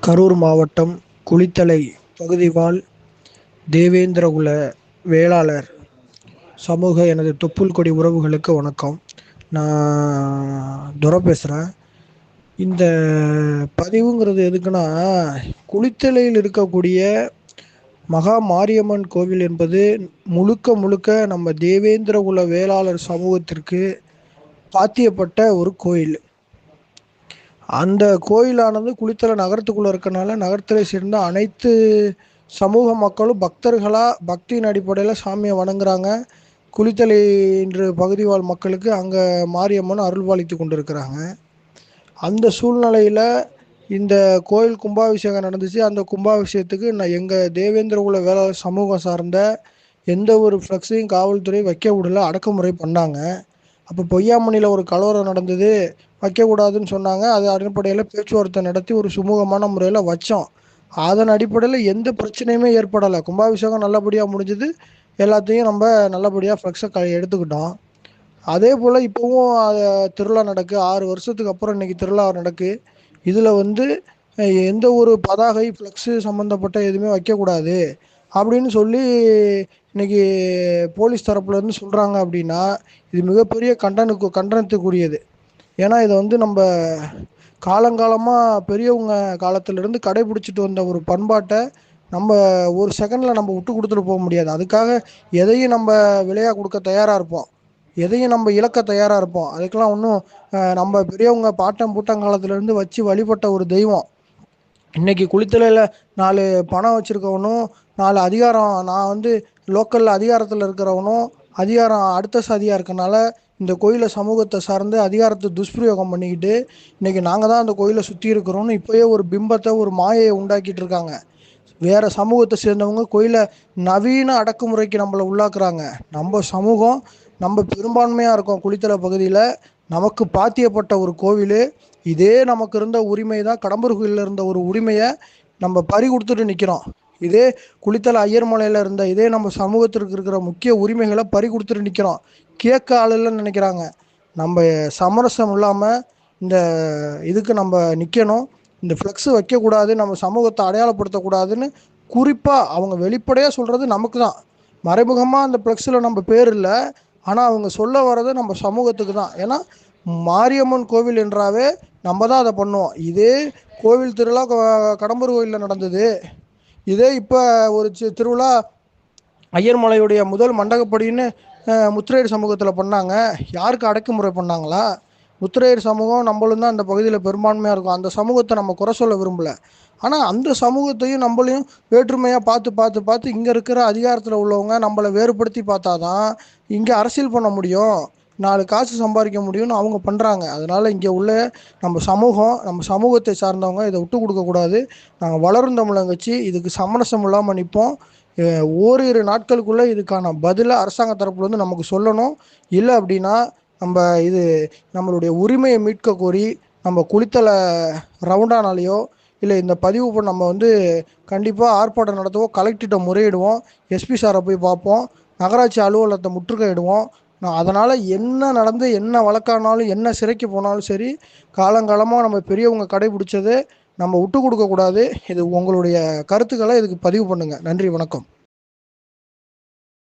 கரூர் மாவட்டம் குளித்தலை பகுதிவாழ் தேவேந்திரகுல வேளாளர் சமூக எனது தொப்புள் கொடி உறவுகளுக்கு வணக்கம். நான் துரை பேசுகிறேன். இந்த பதிவுங்கிறது எதுக்குன்னா, குளித்தலையில் இருக்கக்கூடிய மகா மாரியம்மன் கோவில் என்பது முழுக்க முழுக்க நம்ம தேவேந்திரகுல வேளாளர் சமூகத்திற்கு பாத்தியப்பட்ட ஒரு கோயில். அந்த கோயிலானது குளித்தலை நகரத்துக்குள்ளே இருக்கனால நகரத்தை சேர்ந்த அனைத்து சமூக மக்களும் பக்தியின் அடிப்படையில் சாமியை வணங்குறாங்க. குளித்தலை என்ற பகுதி வாழ் மக்களுக்கு அங்கே மாரியம்மன் அருள்பாலித்து கொண்டிருக்கிறாங்க. அந்த சூழ்நிலையில் இந்த கோயில் கும்பாபிஷேகம் நடந்துச்சு. அந்த கும்பாபிஷேகத்துக்கு எங்கள் தேவேந்திரகுல வேளாளர் சமூகம் சார்ந்த எந்த ஒரு ஃப்ளெக்ஸையும் காவல்துறை வைக்க விடல, அடக்குமுறை பண்ணாங்க. அப்போ பொய்யாமணியில் ஒரு கலவரம் நடந்தது, வைக்கக்கூடாதுன்னு சொன்னாங்க. அது அடிப்படையில் பேச்சுவார்த்தை நடத்தி ஒரு சுமூகமான முறையில் வச்சோம். அதன் அடிப்படையில் எந்த பிரச்சனையுமே ஏற்படலை. கும்பாபிஷேகம் நல்லபடியாக முடிஞ்சது. எல்லாத்தையும் நம்ம நல்லபடியாக ஃப்ளெக்ஸை எடுத்துக்கிட்டோம். அதே போல் இப்போவும் திருவிழா நடக்கு. 6 வருஷத்துக்கு அப்புறம் இன்றைக்கி திருவிழா நடக்கு. இதில் எந்த ஒரு பதாகை ஃப்ளெக்ஸு சம்மந்தப்பட்ட எதுவுமே வைக்கக்கூடாது அப்படின்னு சொல்லி இன்றைக்கி போலீஸ் தரப்புலேருந்து சொல்கிறாங்க. அப்படின்னா இது மிகப்பெரிய கண்டனத்துக்குரியது. ஏன்னா இதை நம்ம காலங்காலமாக பெரியவங்க காலத்திலேருந்து கடைபிடிச்சிட்டு வந்த ஒரு பண்பாட்டை நம்ம ஒரு செகண்டில் நம்ம விட்டு கொடுத்துட்டு போக முடியாது. அதுக்காக எதையும் நம்ம விலையாக கொடுக்க தயாராக இருப்போம், எதையும் நம்ம இழக்க தயாராக இருப்போம். அதுக்கெல்லாம் ஒன்றும் நம்ம பெரியவங்க பூட்டங்காலத்திலேருந்து வச்சு வழிபட்ட ஒரு தெய்வம். இன்றைக்கி குளித்தலையில் 4 பணம் வச்சுருக்கவனும் 4 அதிகாரம், நான் லோக்கலில் அதிகாரத்தில் இருக்கிறவனும் அதிகாரம் அடுத்த சாதியாக இருக்கனால இந்த கோயிலை சமூகத்தை சார்ந்து அதிகாரத்தை துஷ்பிரயோகம் பண்ணிக்கிட்டு இன்றைக்கி நாங்கள் தான் அந்த கோயிலை சுற்றி இருக்கிறோன்னு இப்போயே ஒரு பிம்பத்தை, ஒரு மாயையை உண்டாக்கிட்டு இருக்காங்க. வேறு சமூகத்தை சேர்ந்தவங்க கோயிலை நவீன அடக்குமுறைக்கு நம்மளை உள்ளாக்குறாங்க. நம்ம சமூகம், நம்ம பெரும்பான்மையாக இருக்கோம் குளித்தலை பகுதியில். நமக்கு பாத்தியப்பட்ட ஒரு கோவில். இதே நமக்கு இருந்த உரிமை தான், கடம்பூர் கோயிலில் இருந்த ஒரு உரிமையை நம்ம பறி கொடுத்துட்டு நிற்கிறோம். இதே குளித்தலை ஐயர்மலையில் இருந்த இதே நம்ம சமூகத்திற்கு இருக்கிற முக்கிய உரிமைகளை பறி கொடுத்துட்டு நிற்கிறோம். கேட்க ஆள் இல்லைன்னு நினைக்கிறாங்க. நம்ம சமரசம் இல்லாமல் இந்த இதுக்கு நம்ம நிற்கணும். இந்த ஃப்ளெக்ஸு வைக்கக்கூடாது, நம்ம சமூகத்தை அடையாளப்படுத்தக்கூடாதுன்னு குறிப்பாக அவங்க வெளிப்படையாக சொல்கிறது நமக்கு தான். மறைமுகமாக அந்த ஃப்ளெக்ஸில் நம்ம பேர் இல்லை, ஆனால் அவங்க சொல்ல வர்றது நம்ம சமூகத்துக்கு தான். ஏன்னா மாரியம்மன் கோவில் என்றாவே நம்ம தான் அதை பண்ணுவோம். இதே கோவில் திருவிழா கடம்பூர் கோயிலில் நடந்தது. இதே இப்போ ஒரு திருவிழா ஐயர்மலையுடைய முதல் மண்டகப்படின்னு முத்திரையர் சமூகத்தில் பண்ணாங்க. யாருக்கு அடக்குமுறை பண்ணாங்களா? முத்திரையர் சமூகம் நம்மளும் தான் அந்த பகுதியில் பெரும்பான்மையாக இருக்கும். அந்த சமூகத்தை நம்ம குறை சொல்ல விரும்பலை. ஆனால் அந்த சமூகத்தையும் நம்மளையும் வேற்றுமையாக பார்த்து இங்கே இருக்கிற அதிகாரத்தில் உள்ளவங்க நம்மளை வேறுபடுத்தி பார்த்தா தான் இங்கே அரசியல் பண்ண முடியும், 4 காசு சம்பாதிக்க முடியும்னு அவங்க பண்ணுறாங்க. அதனால் இங்கே உள்ள நம்ம சமூகத்தை சார்ந்தவங்க இதை விட்டு கொடுக்கக்கூடாது. நாங்கள் வளரும் தமிழங்கட்சி இதுக்கு சமரசம் இல்லாமல் நிற்போம். ஓரிரு நாட்களுக்குள்ளே இதுக்கான பதிலை அரசாங்க தரப்புலேருந்து நமக்கு சொல்லணும். இல்லை அப்படின்னா நம்மளுடைய உரிமையை மீட்க கோரி நம்ம குளித்தலை ரவுண்டானாலேயோ இல்லை இந்த பதிவு நம்ம கண்டிப்பாக ஆர்ப்பாட்டம் நடத்துவோம். கலெக்டர்கிட்ட முறையிடுவோம். எஸ்பி சாரை போய் பார்ப்போம். நகராட்சி அலுவலகத்தை முற்றுகையிடுவோம். அதனால் என்ன நடந்து என்ன வழக்கானாலும் என்ன சிறைக்கு போனாலும் சரி, காலங்காலமாக நம்ம பெரியவங்க கடைபிடிச்சதை நம்ம விட்டு கொடுக்கக்கூடாது. இது உங்களுடைய கருத்துக்களை இதுக்கு பதிவு பண்ணுங்கள். நன்றி, வணக்கம்.